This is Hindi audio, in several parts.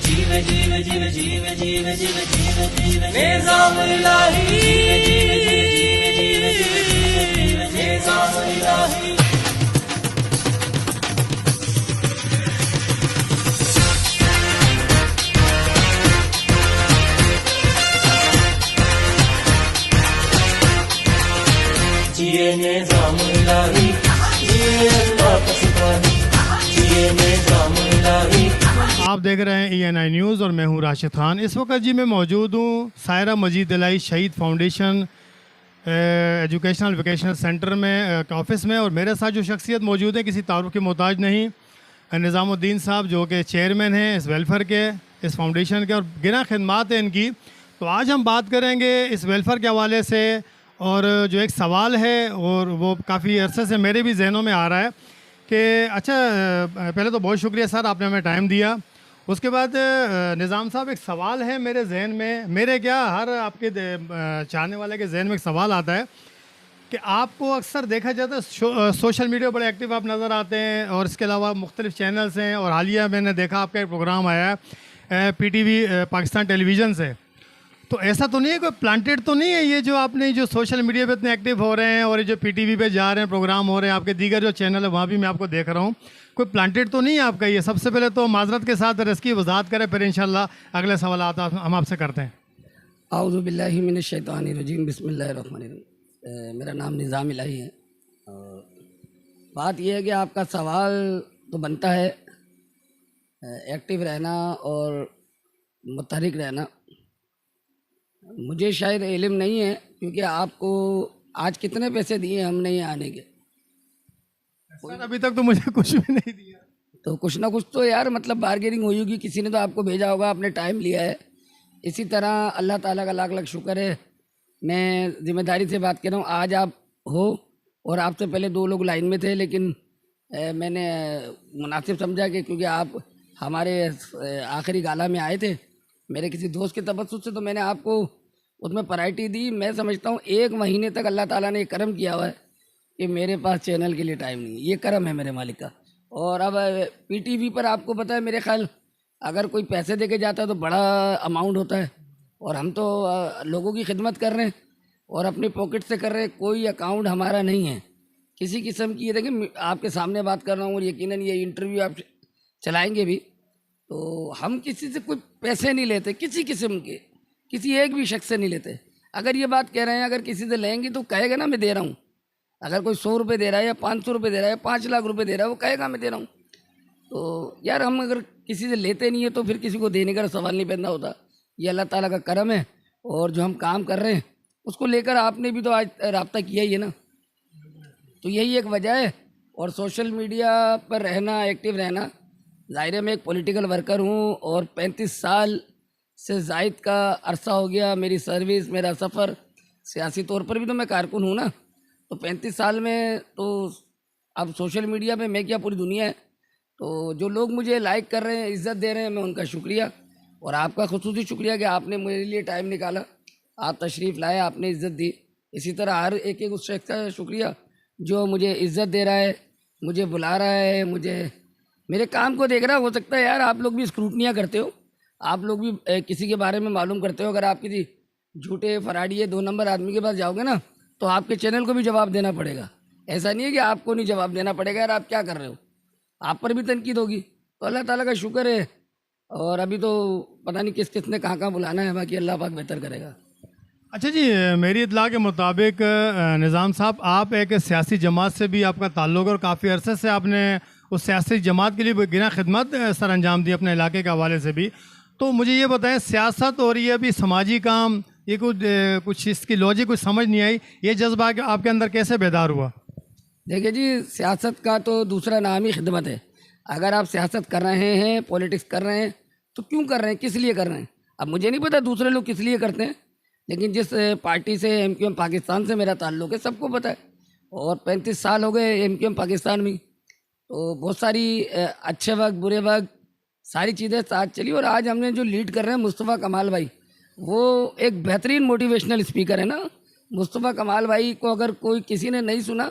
जीवे जीवे जीवे जीवे जीवे जीवे जीवे जीवे निज़ाम इलाही निज़ाम इलाही। जिए निज़ाम इलाही जिए अल्लाह का सिपाही जिए निज़ाम इलाही। आप देख रहे हैं ENI न्यूज़ और मैं हूं राशिद खान। इस वक्त जी मैं मौजूद हूं सायरा मजीद इलाही शहीद फाउंडेशन एजुकेशनल वोकेशनल सेंटर में ऑफिस में, और मेरे साथ जो शख्सियत मौजूद है किसी तारुफ के मोहताज नहीं, निज़ामुद्दीन साहब जो कि चेयरमैन हैं इस वेलफेयर के, इस फाउंडेशन के, और गिना खिदमात है इनकी। तो आज हम बात करेंगे इस वेलफेयर के हवाले से, और जो एक सवाल है और वो काफ़ी अरसे से मेरे भी जहनों में आ रहा है कि अच्छा, पहले तो बहुत शुक्रिया सर आपने हमें टाइम दिया। उसके बाद निज़ाम साहब एक सवाल है मेरे जहन में, मेरे क्या हर आपके चाहने वाले के जहन में एक सवाल आता है कि आपको अक्सर देखा जाता है सोशल मीडिया बड़े एक्टिव आप नज़र आते हैं, और इसके अलावा मुख्तलिफ़ चैनल्स हैं, और हालिया मैंने देखा आपका एक प्रोग्राम आया है PTV पाकिस्तान टेलीविज़न से। तो ऐसा तो नहीं है, कोई प्लांटेड तो नहीं है ये जो आपने जो सोशल मीडिया पे इतने एक्टिव हो रहे हैं, और ये जो PTV पे जा रहे हैं प्रोग्राम हो रहे हैं, आपके दीगर जो चैनल है वहाँ भी मैं आपको देख रहा हूँ, कोई प्लांटेड तो नहीं है आपका ये? सबसे पहले तो माजरत के साथ इसकी वजाहत करें, फिर इंशाल्लाह अगले सवाल हम आपसे करते हैं। आऊज़ु बिल्लाहि मिनश शैतानिर रजीम बिस्मिल्लाहिर रहमानिर रहीम। मेरा नाम निज़ाम इलाही है। बात यह है कि आपका सवाल तो बनता है एक्टिव रहना और मुतहरिक रहना। मुझे शायद इल्म नहीं है, क्योंकि आपको आज कितने पैसे दिए हमने ये आने के? सर अभी तक तो मुझे कुछ भी नहीं दिया। तो कुछ ना कुछ तो यार मतलब बारगेनिंग हुई होगी, किसी ने तो आपको भेजा होगा, आपने टाइम लिया है। इसी तरह अल्लाह ताला का लाख लाख शुक्र है, मैं ज़िम्मेदारी से बात कर रहा हूँ। आज आप हो और आपसे पहले 2 लोग लाइन में थे, लेकिन मैंने मुनासिब समझा कि क्योंकि आप हमारे आखिरी गाला में आए थे मेरे किसी दोस्त के तबस्सुत से, तो मैंने आपको उसमें प्रायोरिटी दी। मैं समझता हूँ 1 महीने तक अल्लाह ताला ने करम किया हुआ है कि मेरे पास चैनल के लिए टाइम नहीं है। ये करम है मेरे मालिक का। और अब PTV पर आपको पता है, मेरे ख्याल अगर कोई पैसे दे के जाता है तो बड़ा अमाउंट होता है, और हम तो लोगों की खिदमत कर रहे हैं और अपनी पॉकेट से कर रहे हैं। कोई अकाउंट हमारा नहीं है किसी किस्म की। ये देखिए आपके सामने बात कर रहा हूँ, और यकीनन ये इंटरव्यू आप चलाएँगे भी, तो हम किसी से कोई पैसे नहीं लेते, किसी किस्म के, किसी एक भी शख्स से नहीं लेते। अगर ये बात कह रहे हैं अगर किसी से लेंगे तो कहेगा ना मैं दे रहा हूँ। अगर कोई 100 रुपये दे रहा है या 500 रुपये दे रहा है या 5 लाख रुपये दे रहा है, वो कहेगा मैं दे रहा हूँ। तो यार हम अगर किसी से लेते नहीं है तो फिर किसी को देने का सवाल नहीं पैदा होता। ये अल्लाह ताला का करम है, और जो हम काम कर रहे हैं उसको लेकर आपने भी तो आज रब्ता किया ही है ना। तो यही एक वजह है। और सोशल मीडिया पर रहना, एक्टिव रहना, ज़ाहिर है मैं एक पॉलिटिकल वर्कर हूँ, और 35 साल से ज़ायद का अरसा हो गया मेरी सर्विस, मेरा सफ़र। सियासी तौर पर भी तो मैं कारकुन हूँ ना। तो 35 साल में तो अब सोशल मीडिया पे मैं क्या पूरी दुनिया है। तो जो लोग मुझे लाइक कर रहे हैं, इज़्ज़त दे रहे हैं, मैं उनका शुक्रिया, और आपका खुसूसी शुक्रिया कि आपने मेरे लिए टाइम निकाला, आप तशरीफ़ लाए, आपने इज़्ज़त दी। इसी तरह हर एक उस शख्स का शुक्रिया जो मुझे इज़्ज़त दे रहा है, मुझे बुला रहा है, मुझे मेरे काम को देख रहा है। हो सकता है यार आप लोग भी स्क्रूटनियाँ करते हो, आप लोग भी किसी के बारे में मालूम करते हो। अगर आप किसी झूठे फराडिये 2 नंबर आदमी के पास जाओगे ना, तो आपके चैनल को भी जवाब देना पड़ेगा। ऐसा नहीं है कि आपको नहीं जवाब देना पड़ेगा, यार आप क्या कर रहे हो, आप पर भी तनकीद होगी। तो अल्लाह ताला का शुक्र है। और अभी तो पता नहीं किस किसने कहाँ कहाँ बुलाना है, बाकी अल्लाह पाक बेहतर करेगा। अच्छा जी, मेरी इत्तला के मुताबिक निज़ाम साहब आप एक सियासी जमात से भी आपका ताल्लुक़, और काफ़ी अरसे से आपने उस सियासी जमात के लिए गिना खिदमत सर अंजाम दी अपने इलाके के हवाले से भी। तो मुझे ये बताएं, सियासत और ये अभी समाजी काम, ये कुछ इसकी लॉजिक कुछ समझ नहीं आई, ये जज्बा आपके अंदर कैसे बेदार हुआ? देखिए जी, सियासत का तो दूसरा नाम ही खिदमत है। अगर आप सियासत कर रहे हैं, पॉलिटिक्स कर रहे हैं, तो क्यों कर रहे हैं, किस लिए कर रहे हैं? अब मुझे नहीं पता दूसरे लोग किस लिए करते हैं, लेकिन जिस पार्टी से MQM पाकिस्तान से मेरा ताल्लुक़ है सबको पता है। और 35 साल हो गए MQM पाकिस्तान में। तो बहुत सारी अच्छे वक्त बुरे वक्त सारी चीज़ें साथ चली। और आज हमने जो लीड कर रहे हैं मुस्तफ़ा कमाल भाई, वो एक बेहतरीन मोटिवेशनल स्पीकर है ना। मुस्तफ़ा कमाल भाई को अगर कोई किसी ने नहीं सुना,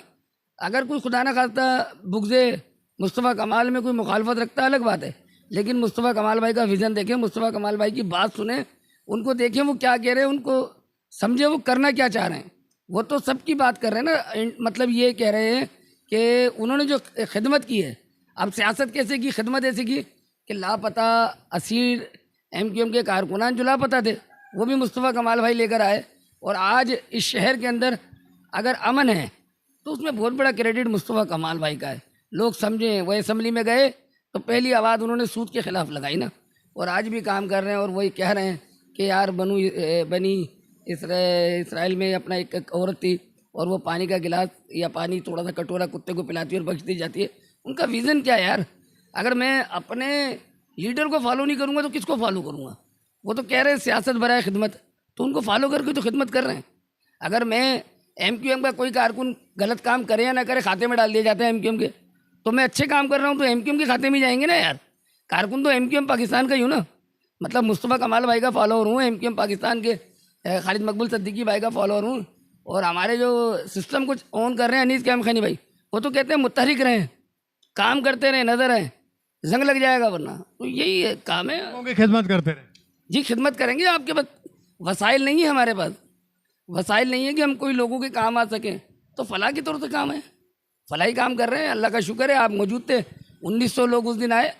अगर कोई खुदा ना खास्ता बुग़्ज़े मुस्तफ़ा कमाल में कोई मुखालफत रखता है अलग बात है, लेकिन मुस्तफ़ा कमाल भाई का विज़न देखें, मुस्तफ़ा कमाल भाई की बात सुने, उनको देखें वो क्या कह रहे हैं, उनको समझे वो करना क्या चाह रहे हैं। वो तो सबकी बात कर रहे हैं ना, मतलब ये कह रहे हैं कि उन्होंने जो खिदमत की है, अब सियासत कैसे की, खिदमत ऐसे की कि लापता असीर MQM के कारकुनान जो लापता थे वो भी मुस्तफ़ा कमाल भाई लेकर आए। और आज इस शहर के अंदर अगर अमन है तो उसमें बहुत बड़ा क्रेडिट मुस्तफ़ा कमाल भाई का है। लोग समझें, वो असम्बली में गए तो पहली आवाज़ उन्होंने सूद के ख़िलाफ़ लगाई ना, और आज भी काम कर रहे हैं। और वही कह रहे हैं कि यार बनी इसराइल में अपना एक औरत थी और वो पानी का गिलास या पानी थोड़ा सा कटोरा कुत्ते को पिलाती है और बख्श दी जाती है। उनका विज़न क्या है यार? अगर मैं अपने लीडर को फॉलो नहीं करूँगा तो किसको फॉलो करूँगा? वो तो कह रहे हैं सियासत बराए खिदमत, तो उनको फॉलो करके तो खिदमत कर रहे हैं। अगर मैं MQM का कोई कारकुन गलत काम करे या ना करे, खाते में डाल दिए जाते हैं MQM के, तो मैं अच्छे काम कर रहा हूँ तो MQM के खाते में जाएंगे ना यार। कारकुन तो MQM पाकिस्तान का ही हूँ ना, मतलब मुस्तफ़ा कमाल भाई का फॉलोअर हूँ, MQM पाकिस्तान के खालिद मकबूल सिद्दीकी भाई का फॉलोअर हूँ। और हमारे जो सिस्टम कुछ ऑन कर रहे हैं अनीस कैम खानी भाई, वो तो कहते हैं मुतहरिक रहें, काम करते रहें, नजर आए, जंग लग जाएगा वरना। तो यही काम है, लोगों की खिदमत करते रहे जी खिदमत करेंगे। आपके पास वसाइल नहीं है, हमारे पास वसाइल नहीं है कि हम कोई लोगों के काम आ सकें, तो फलाह की तौर से काम है, फलाही काम कर रहे हैं। अल्लाह का शुक्र है आप मौजूद थे। 1900 लोग उस दिन आए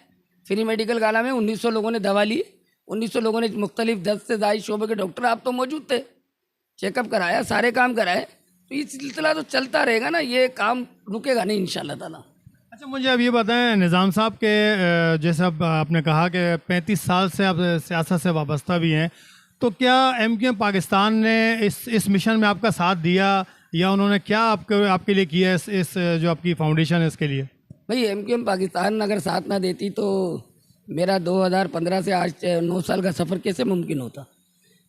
फ्री मेडिकल गाला में, 1900 लोगों ने दवा ली, 1900 लोगों ने मुख्तलिफ 10 से ज़ायद शोबे के डॉक्टर आप तो मौजूद थे, चेकअप कराया, सारे काम कराए। तो ये सिलसिला तो चलता रहेगा ना, ये काम रुकेगा नहीं इंशाअल्लाह ताला। अच्छा, मुझे अब ये बताएं निज़ाम साहब के, जैसे अब आपने कहा कि 35 साल से आप सियासत से वाबस्ता भी हैं, तो क्या MQM पाकिस्तान ने इस मिशन में आपका साथ दिया या उन्होंने क्या आपके लिए किया इस जो आपकी फाउंडेशन है इसके लिए? भाई MQM पाकिस्तान अगर साथ ना देती तो मेरा 2015 से आज 9 साल का सफ़र कैसे मुमकिन होता।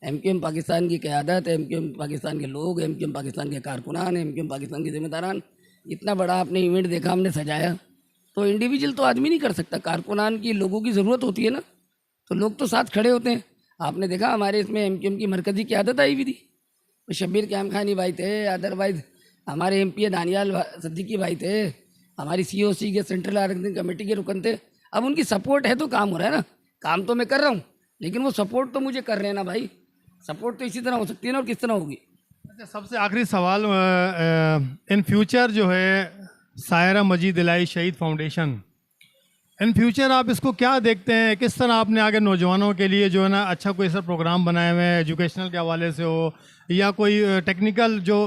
MQM पाकिस्तान की क़यादत, MQM पाकिस्तान के लोग, MQM पाकिस्तान के कारकुनान, MQM पाकिस्तान के ज़िम्मेदारान, इतना बड़ा आपने इवेंट देखा हमने सजाया, तो इंडिविजुअल तो आदमी नहीं कर सकता, कारकुनान की लोगों की ज़रूरत होती है ना, तो लोग तो साथ खड़े होते हैं। आपने देखा हमारे इसमें MQM की मरकज़ी क़यादत आई हुई थी, तो शब्बीर कैम खानी भाई थे, अदरवाइज़ हमारे MP दानियाल सिद्दीकी भाई थे, हमारी COC के सेंट्रल ऑर्गेनाइजिंग कमेटी के रुकन थे। अब उनकी सपोर्ट है तो काम हो रहा है ना, काम तो मैं कर रहा हूँ लेकिन वो सपोर्ट तो मुझे कर रहे हैं ना भाई। सपोर्ट तो इसी तरह हो सकती है ना, और किस तरह होगी। अच्छा, सबसे आखिरी सवाल, इन फ्यूचर जो है सायरा मजीद इलाही शहीद फाउंडेशन, इन फ्यूचर आप इसको क्या देखते हैं, किस तरह आपने आगे नौजवानों के लिए जो है ना अच्छा कोई ऐसा प्रोग्राम बनाए हुए हैं एजुकेशनल के हवाले से हो, या कोई टेक्निकल जो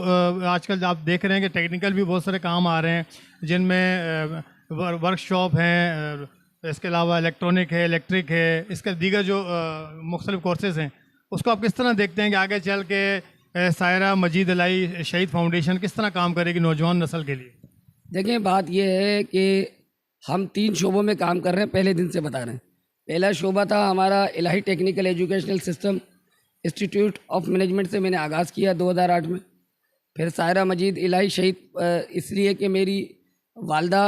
आजकल आप देख रहे हैं कि टेक्निकल भी बहुत सारे काम आ रहे हैं जिनमें वर्कशॉप हैं, इसके अलावा इलेक्ट्रॉनिक है, इलेक्ट्रिक है, इसके दीगर जो मुख्तलिफ कोर्सेज़ हैं, उसको आप किस तरह देखते हैं कि आगे चल के सायरा मजीद इलाही शहीद फाउंडेशन किस तरह काम करेगी नौजवान नस्ल के लिए? देखें, बात यह है कि हम 3 शोबों में काम कर रहे हैं, पहले दिन से बता रहे हैं। पहला शोबा था हमारा Ilahi technical educational system institute of management से मैंने आगाज़ किया 2008 में। फिर सायरा मजीद इलाही शहीद इसलिए कि मेरी वालदा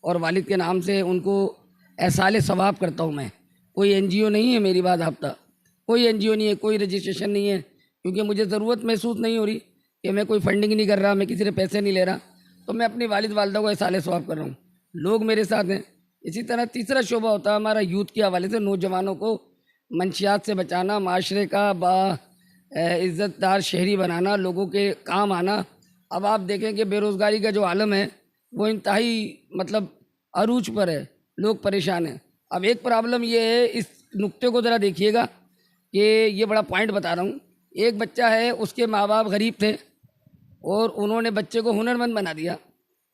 और वालिद के नाम से उनको एहसाल सवाब करता हूँ मैं। कोई NGO नहीं है मेरी बात आपका, कोई NGO नहीं है, कोई रजिस्ट्रेशन नहीं है, क्योंकि मुझे ज़रूरत महसूस नहीं हो रही कि मैं कोई फंडिंग नहीं कर रहा, मैं किसी से पैसे नहीं ले रहा, तो मैं अपनी वालिद वालदा को एहसाल सवाब कर रहा हूँ, लोग मेरे साथ हैं। इसी तरह तीसरा शोबा होता है हमारा यूथ के हवाले से, नौजवानों को मंशियात से बचाना, माशरे का इज़्ज़तदार शहरी बनाना, लोगों के काम आना। अब आप देखें कि बेरोज़गारी का जो आलम है वो इंतहाई मतलब अरूज पर है, लोग परेशान हैं। अब एक प्रॉब्लम ये है, इस नुक्ते को ज़रा देखिएगा कि ये बड़ा पॉइंट बता रहा हूँ। एक बच्चा है, उसके माँ बाप गरीब थे और उन्होंने बच्चे को हुनरमंद बना दिया,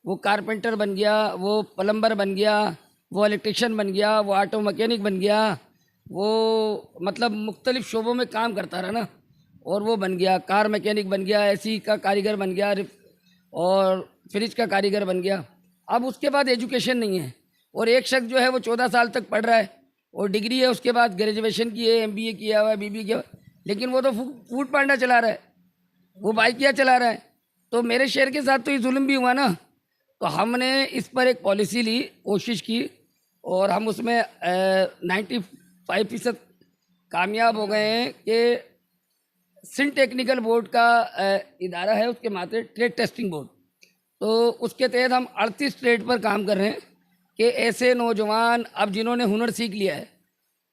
वो कारपेंटर बन गया, वो प्लम्बर बन गया, वो इलेक्ट्रिशियन बन गया, वो ऑटो मैकेनिक बन गया, वो मतलब मुख्तलिफ़ शोबों में काम करता रहा ना, और वो बन गया, कार मैकेनिक बन गया, AC का कारीगर बन गया और फ्रिज का कारीगर बन गया। अब उसके बाद एजुकेशन नहीं है, और एक शख्स जो है वो 14 साल तक पढ़ रहा है और डिग्री है, उसके बाद ग्रेजुएशन की है, MBA किया हुआ है, BBA किया हुआ है, लेकिन वो तो फूड पांडा चला रहा है, वो बाइकिया चला रहा है। तो मेरे शहर के साथ तो ये जुल्म भी हुआ ना, तो हमने इस पर एक पॉलिसी ली, कोशिश की, और हम उसमें 95% कामयाब हो गए हैं कि सिंध टेक्निकल बोर्ड का इदारा है, उसके माथे ट्रेड टेस्टिंग बोर्ड, तो उसके तहत हम 38 ट्रेड पर काम कर रहे हैं कि ऐसे नौजवान अब जिन्होंने हुनर सीख लिया है,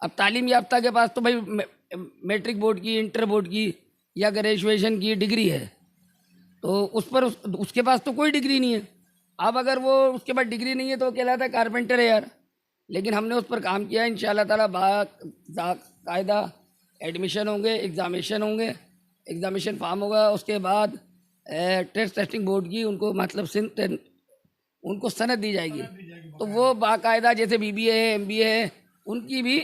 अब तालीम याफ्ता के पास तो भाई मैट्रिक बोर्ड की, इंटर बोर्ड की या ग्रेजुएशन की डिग्री है, तो उस पर उसके पास तो कोई डिग्री नहीं है। अब अगर वो उसके पास डिग्री नहीं है तो वो कहलाता है कारपेंटर है यार। लेकिन हमने उस पर काम किया, इंशाल्लाह ताला बाकायदा एडमिशन होंगे, एग्ज़ामिनेशन होंगे, एग्ज़ामिनेशन फॉर्म होगा, उसके बाद ट्रेड टेस्टिंग बोर्ड की उनको मतलब उनको सनद दी जाएगी, तो वो बाकायदा जैसे BBA है, MBA है, उनकी भी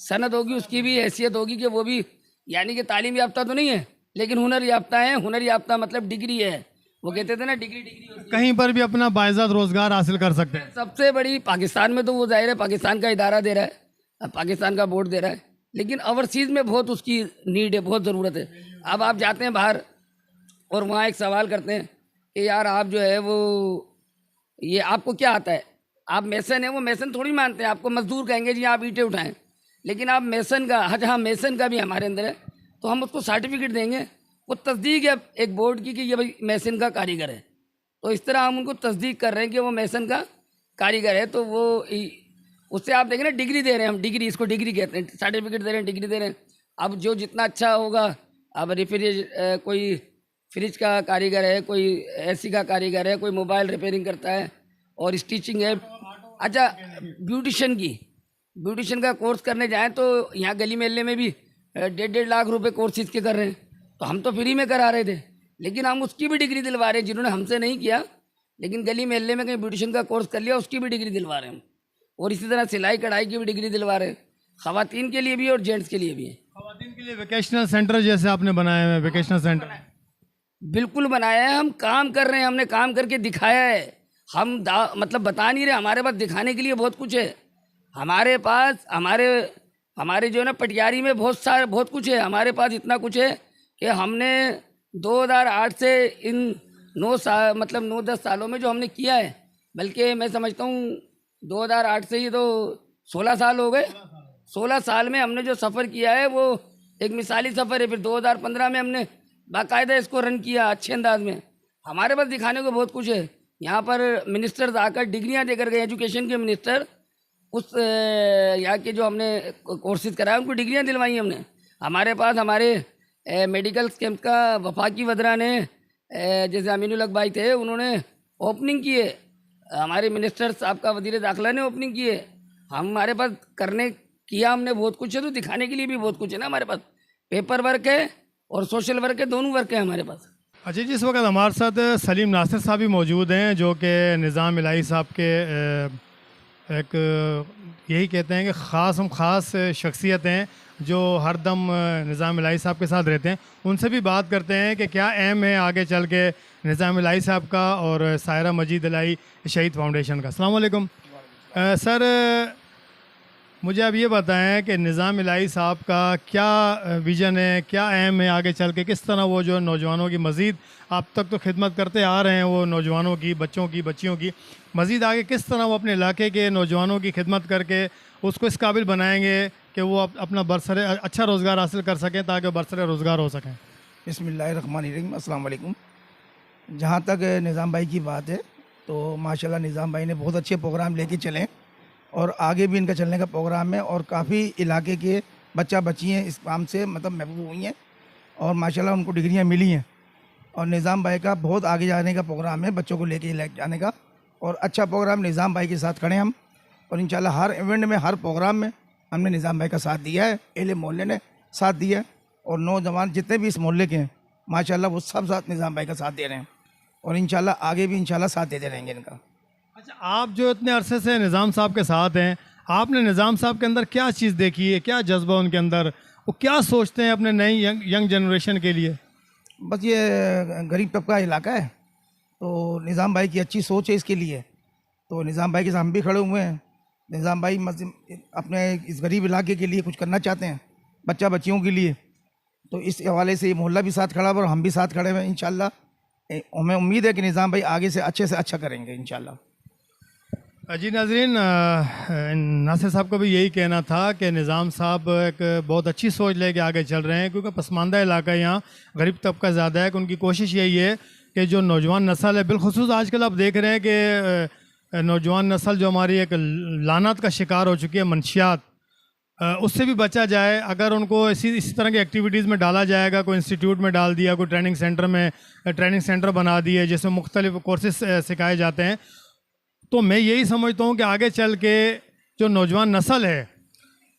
सनद होगी, उसकी भी हैसियत होगी कि वो भी यानी कि तालीम याफ्ता तो नहीं है लेकिन हुनर याफ्ता है। हुनर याफ्ता मतलब डिग्री है, वो कहते थे ना डिग्री कहीं पर भी अपना बाइज़ात रोज़गार हासिल कर सकते हैं। सबसे बड़ी पाकिस्तान में तो वो जाहिर है पाकिस्तान का इदारा दे रहा है, पाकिस्तान का बोर्ड दे रहा है, लेकिन ओवरसीज़ में बहुत उसकी नीड है, बहुत ज़रूरत है। अब आप जाते हैं बाहर और वहाँ एक सवाल करते हैं कि यार आप जो है वो ये आपको क्या आता है, आप मेसन है, वो मेसन थोड़ी मानते हैं, आपको मजदूर कहेंगे जी आप ईंटें उठाएं, लेकिन आप मेसन का, हाँ मेसन का भी हमारे अंदर है, तो हम उसको सर्टिफिकेट देंगे, वो तस्दीक है एक बोर्ड की कि ये भाई मेसन का कारीगर है, तो इस तरह हम उनको तस्दीक कर रहे हैं कि वो मेसन का कारीगर है, तो वो उससे आप देखें ना डिग्री दे रहे हैं हम, डिग्री, इसको डिग्री कहते हैं, सर्टिफिकेट दे रहे हैं, डिग्री दे रहे हैं। अब जो जितना अच्छा होगा, अब कोई फ्रिज का कारीगर है, कोई AC का कारीगर है, कोई मोबाइल रिपेयरिंग करता है और स्टिचिंग है, अच्छा ब्यूटिशन का कोर्स करने जाएं तो यहाँ गली मेले में भी 1.5 लाख रुपए कोर्स इसके कर रहे हैं, तो हम तो फ्री में करा रहे थे, लेकिन हम उसकी भी डिग्री दिलवा रहे हैं जिन्होंने हमसे नहीं किया, लेकिन गली मेले में कहीं ब्यूटिशन का कोर्स कर लिया उसकी भी डिग्री दिलवा रहे हैं। और इसी तरह सिलाई कढ़ाई की भी डिग्री दिलवा रहे हैं, ख़वातीन के लिए भी और जेंट्स के लिए भी है। ख़वातीन के लिए वेकेशनल सेंटर जैसे आपने बनाया है, वेकेशनल सेंटर बिल्कुल बनाया है, हम काम कर रहे हैं, हमने काम करके दिखाया है, हम मतलब बता नहीं रहे, हमारे पास दिखाने के लिए बहुत कुछ है हमारे पास। हमारे जो है ना पटियारी में बहुत कुछ है हमारे पास, इतना कुछ है कि हमने 2008 से इन 9-10 सालों में जो हमने किया है, बल्कि मैं समझता हूँ 2008 से ही तो 16 साल हो गए। 16 साल में हमने जो सफ़र किया है वो एक मिसाली सफ़र है। फिर 2015 में हमने बाकायदा इसको रन किया अच्छे अंदाज में। हमारे पास दिखाने को बहुत कुछ है। यहाँ पर मिनिस्टर्स आकर डिग्रियाँ देकर गए, एजुकेशन के मिनिस्टर, उस यहाँ के जो हमने कोर्सेज कराए उनको डिग्रियाँ दिलवाई हमने। हमारे पास हमारे मेडिकल कैंप का वफाकी वज़रा ने, जैसे अमीनुल हक भाई थे, उन्होंने ओपनिंग की है। हमारे मिनिस्टर साहब का वज़ीर दाखिला ने ओपनिंग की है। हमारे पास करने किया हमने बहुत कुछ है, तो दिखाने के लिए भी बहुत कुछ है ना हमारे पास। पेपर वर्क है और सोशल वर्क है, दोनों वर्क है हमारे पास। अच्छा जी, इस वक्त हमारे साथ सलीम नासिर साहब भी मौजूद हैं, जो कि निज़ाम इलाही साहब के एक यही कहते हैं कि ख़ास शख्सियत हैं जो हरदम निज़ाम इलाही साहब के साथ रहते हैं। उनसे भी बात करते हैं कि क्या एम है आगे चल के निज़ाम इलाही साहब का और सायरा मजीद इलाही शहीद फाउंडेशन का। अस्सलाम वालेकुम सर, मुझे आप ये बताएं कि निज़ाम इलाही साहब का क्या विज़न है, क्या एम है आगे चल के, किस तरह वो जो नौजवानों की मज़ीद आप तक तो खिदमत करते आ रहे हैं, वो नौजवानों की, बच्चों की, बच्चियों की मज़ीद आगे किस तरह वो अपने इलाके के नौजवानों की खिदमत करके उसको इस काबिल बनाएंगे कि वो अपना बरसरे अच्छा रोज़गार हासिल कर सकें, ताकि बरसरे रोज़गार हो सकें। बिस्मिल्लाहिर्रहमानिर्रहीम, अस्सलाम वालेकुम। जहाँ तक निज़ाम भाई की बात है तो माशाल्लाह निज़ाम भाई ने बहुत अच्छे प्रोग्राम लेके चले और आगे भी इनका चलने का प्रोग्राम है और काफ़ी इलाके के बच्चा बच्चियाँ इस काम से मतलब महबूब हुई हैं और माशाल्लाह उनको डिग्रियाँ मिली हैं। और निज़ाम भाई का बहुत आगे जाने का प्रोग्राम है, बच्चों को लेके जाने का, और अच्छा प्रोग्राम निज़ाम भाई के साथ खड़े हम। और इंशाल्लाह हर इवेंट में, हर प्रोग्राम में हमने निज़ाम भाई का साथ दिया है, एले मोहल्ले ने साथ दिया है और नौजवान जितने भी इस मोहल्ले के हैं माशाल्लाह वो सब साथ निज़ाम भाई का साथ दे रहे हैं और इंशाल्लाह आगे भी इंशाल्लाह साथ देते रहेंगे इनका। अच्छा, आप जो इतने अरसे से निज़ाम साहब के साथ हैं, आपने निज़ाम साहब के अंदर क्या चीज़ देखी है, क्या जज्बा उनके अंदर, वो क्या सोचते हैं अपने नई यंग जनरेशन के लिए? बस ये गरीब तबका इलाका है तो निज़ाम भाई की अच्छी सोच है इसके लिए, तो निज़ाम भाई के साथ हम भी खड़े हुए हैं। निज़ाम भाई अपने इस गरीब इलाके के लिए कुछ करना चाहते हैं, बच्चा बच्चियों के लिए, तो इस हवाले से ये मोहल्ला भी साथ खड़ा हुआ और हम भी साथ खड़े हुए हैं इंशाल्लाह। हमें उम्मीद है कि निज़ाम भाई आगे से अच्छा करेंगे इंशाल्लाह। जी नाजरीन, नासिर साहब का भी यही कहना था कि निज़ाम साहब एक बहुत अच्छी सोच लेके आगे चल रहे हैं, क्योंकि पसमानदा इलाका यहाँ गरीब तबका ज़्यादा है कि उनकी कोशिश यही है कि जो नौजवान नस्ल है, बिलखुसूस आजकल आप देख रहे हैं कि नौजवान नस्ल जो हमारी एक लानत का शिकार हो चुकी है, मंशियात, उससे भी बचा जाए। अगर उनको इसी तरह की एक्टिविटीज़ में डाला जाएगा, कोई इंस्टीट्यूट में डाल दिया, कोई ट्रेनिंग सेंटर में ट्रेनिंग सेंटर बना दिए जिसमें मुख्तलिफ कोर्सेस सिखाए जाते हैं, तो मैं यही समझता हूँ कि आगे चल के जो नौजवान नस्ल है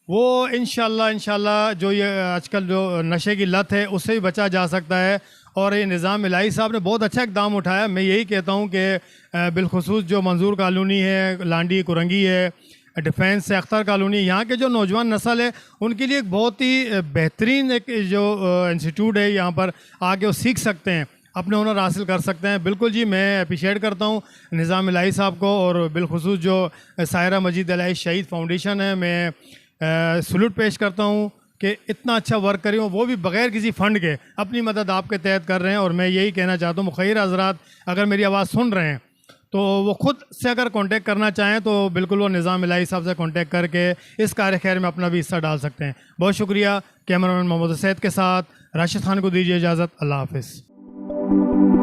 वो इंशाल्लाह जो ये आजकल जो नशे की लत है उससे भी बचा जा सकता है। और ये निज़ाम इलाही साहब ने बहुत अच्छा इक़दाम उठाया। मैं यही कहता हूँ कि बिलखुसूस जो मंजूर कॉलोनी है, लांडी कुरंगी है, डिफेंस से अख्तर कॉलोनी, यहाँ के जो नौजवान नस्ल है उनके लिए एक बहुत ही बेहतरीन एक जो इंस्टीट्यूट है, यहाँ पर आके वो सीख सकते हैं, अपने हुनर हासिल कर सकते हैं। बिल्कुल जी, मैं अप्रिशिएट करता हूँ निज़ाम इलाही साहब को, और बिलखुसूस जो सायरा मजीद इलाही शहीद फाउंडेशन है, मैं सलूट पेश करता हूँ कि इतना अच्छा वर्क करें, वो भी बग़ैर किसी फ़ंड के अपनी मदद आपके तहत कर रहे हैं। और मैं यही कहना चाहता हूँ मुखैर हज़रात अगर मेरी आवाज़ सुन रहे हैं तो वो ख़ुद से अगर कांटेक्ट करना चाहें तो बिल्कुल वो निज़ाम इलाही साहब से कांटेक्ट करके इस कार्य खैर में अपना भी हिस्सा डाल सकते हैं। बहुत शुक्रिया। कैमरामैन मोहम्मद सैद के साथ राशिद खान को दीजिए इजाज़त। अल्लाह हाफ़िज़।